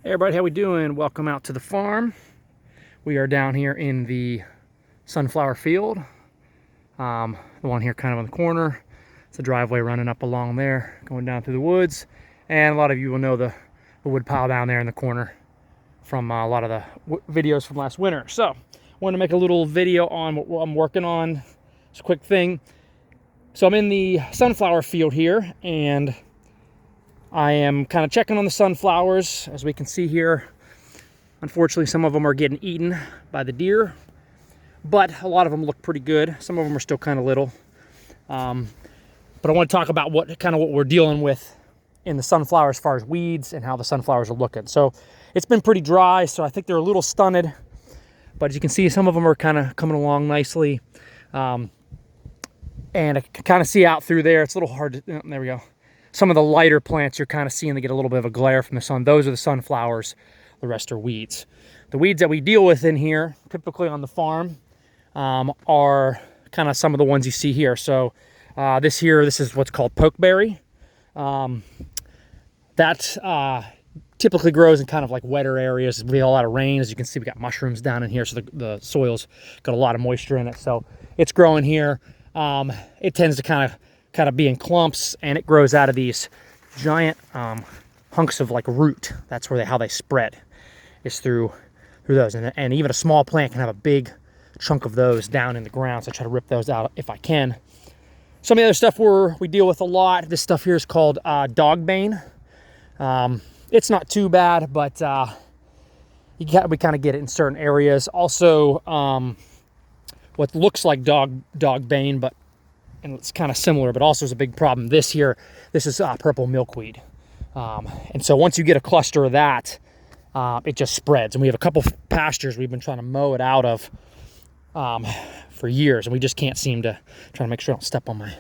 Hey everybody, how we doing? Welcome out to the farm. We are down here in the sunflower field. The one here kind of on the corner. It's a driveway running up along there, going down through the woods. And a lot of you will know the wood pile down there in the corner from a lot of the videos from last winter. So, I wanted to make a little video on what I'm working on. It's a quick thing. So I'm in the sunflower field here, and I am kind of checking on the sunflowers. As we can see here, unfortunately some of them are getting eaten by the deer, but a lot of them look pretty good. Some of them are still kind of little. But I want to talk about what we're dealing with in the sunflower as far as weeds and how the sunflowers are looking. So it's been pretty dry, so I think they're a little stunted, but as you can see, some of them are kind of coming along nicely. And I can kind of see out through there. It's a little hard to, there we go. Some of the lighter plants you're kind of seeing, they get a little bit of a glare from the sun. Those are the sunflowers. The rest are weeds. The weeds that we deal with in here, typically on the farm, are kind of some of the ones you see here. So this is what's called pokeberry. That typically grows in kind of like wetter areas. We get a lot of rain. As you can see, we got mushrooms down in here, so the soil's got a lot of moisture in it. So it's growing here. It tends to kind of be in clumps, and it grows out of these giant hunks of like root. That's where how they spread, is through those. And even a small plant can have a big chunk of those down in the ground. So I try to rip those out if I can. Some of the other stuff we deal with a lot. This stuff here is called dogbane. It's not too bad, but we kind of get it in certain areas. Also, what looks like dogbane, and it's kind of similar, but also is a big problem. This is purple milkweed. And so once you get a cluster of that, it just spreads. And we have a couple pastures we've been trying to mow it out of for years, and we just can't seem to, trying to make sure I don't step on my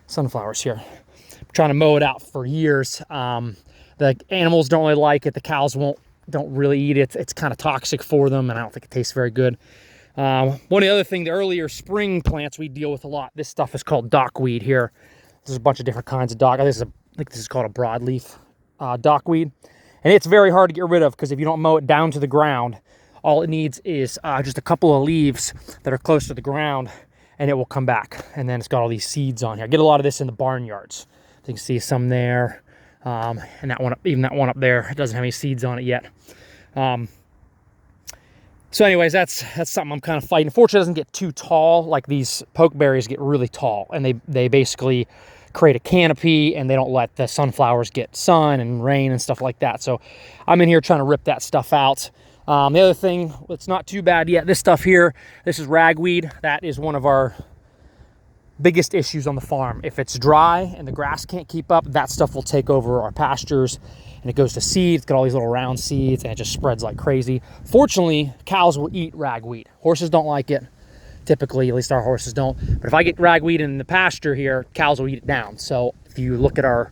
sunflowers here. I'm trying to mow it out for years. The animals don't really like it. The cows don't really eat it. It's kind of toxic for them, and I don't think it tastes very good. One of the other things, the earlier spring plants we deal with a lot, this stuff is called dockweed here. There's a bunch of different kinds of dock. I think this is called a broadleaf dockweed. And it's very hard to get rid of, because if you don't mow it down to the ground, all it needs is just a couple of leaves that are close to the ground, and it will come back. And then it's got all these seeds on here. I get a lot of this in the barnyards. You can see some there. And that one, even that one up there, it doesn't have any seeds on it yet. So anyways, that's something I'm kind of fighting. Fortunately, it doesn't get too tall. Like these pokeberries get really tall, and they basically create a canopy, and they don't let the sunflowers get sun and rain and stuff like that. So I'm in here trying to rip that stuff out. The other thing, it's not too bad yet. This stuff here, this is ragweed. That is one of our biggest issues on the farm. If it's dry and the grass can't keep up, that stuff will take over our pastures, and it goes to seed. It's got all these little round seeds, and it just spreads like crazy. Fortunately, cows will eat ragweed. Horses don't like it, typically, at least our horses don't. But if I get ragweed in the pasture here, cows will eat it down. So if you look at our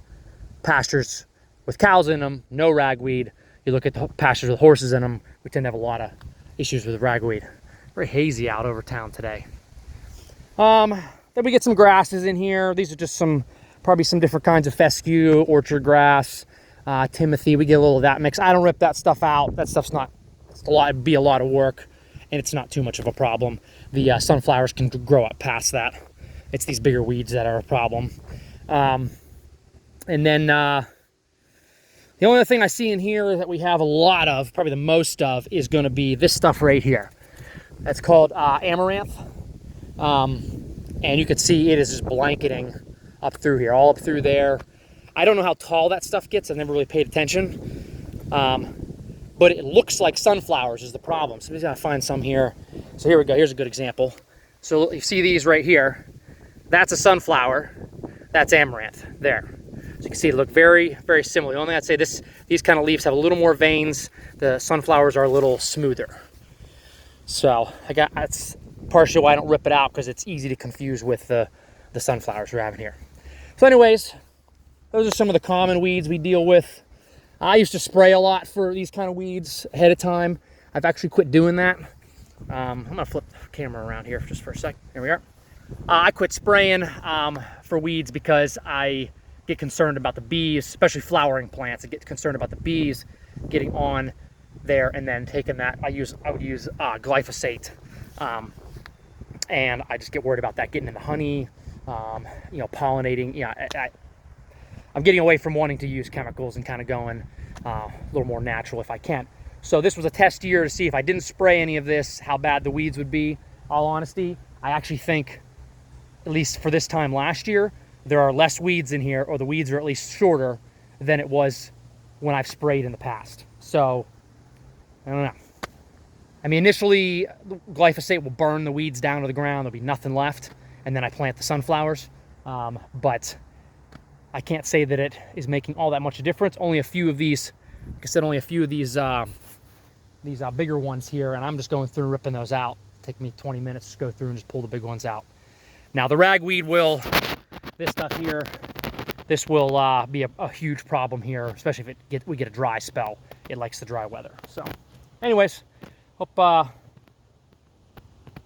pastures with cows in them, no ragweed. You look at the pastures with horses in them, we tend to have a lot of issues with ragweed. Very hazy out over town today. Then we get some grasses in here. These are just probably some different kinds of fescue, orchard grass, Timothy. We get a little of that mix. I don't rip that stuff out. That stuff's it'd be a lot of work, and it's not too much of a problem. The sunflowers can grow up past that. It's these bigger weeds that are a problem. And then the only other thing I see in here that we have a lot of, probably the most of, is going to be this stuff right here. That's called amaranth. And you can see it is just blanketing up through here, all up through there. I don't know how tall that stuff gets. I've never really paid attention. But it looks like sunflowers is the problem. So we gotta find some here. So here we go. Here's a good example. So you see these right here. That's a sunflower. That's amaranth there. So you can see it look very, very similar. The only thing I'd say, these kind of leaves have a little more veins. The sunflowers are a little smoother. So that's partially why I don't rip it out, because it's easy to confuse with the sunflowers we're having here. So anyways, those are some of the common weeds we deal with. I used to spray a lot for these kind of weeds ahead of time. I've actually quit doing that. I'm gonna flip the camera around here just for a sec. Here we are. I quit spraying for weeds because I get concerned about the bees, especially flowering plants. I get concerned about the bees getting on there, and then taking that, I would use glyphosate, and I just get worried about that getting in the honey, you know, pollinating. Yeah, I'm getting away from wanting to use chemicals and kind of going a little more natural if I can. So this was a test year to see if I didn't spray any of this, how bad the weeds would be. All honesty, I actually think, at least for this time last year, there are less weeds in here, or the weeds are at least shorter than it was when I've sprayed in the past. So, I don't know. I mean, initially, glyphosate will burn the weeds down to the ground. There'll be nothing left, and then I plant the sunflowers. But I can't say that it is making all that much a difference. Only a few of these, like I said, only a few of these bigger ones here, and I'm just going through and ripping those out. Take me 20 minutes to go through and just pull the big ones out. Now, the ragweed will, this stuff here, this will be a huge problem here, especially if we get a dry spell. It likes the dry weather. So, anyways, hope kind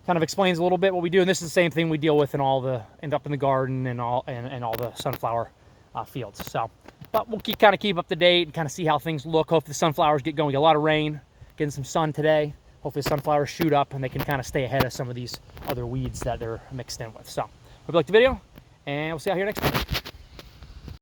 of explains a little bit what we do. And this is the same thing we deal with in all the, end up in the garden and all the sunflower fields. So, but we'll keep up to date and kind of see how things look. Hopefully the sunflowers get going. We get a lot of rain, getting some sun today. Hopefully the sunflowers shoot up and they can kind of stay ahead of some of these other weeds that they're mixed in with. So, hope you liked the video, and we'll see you out here next time.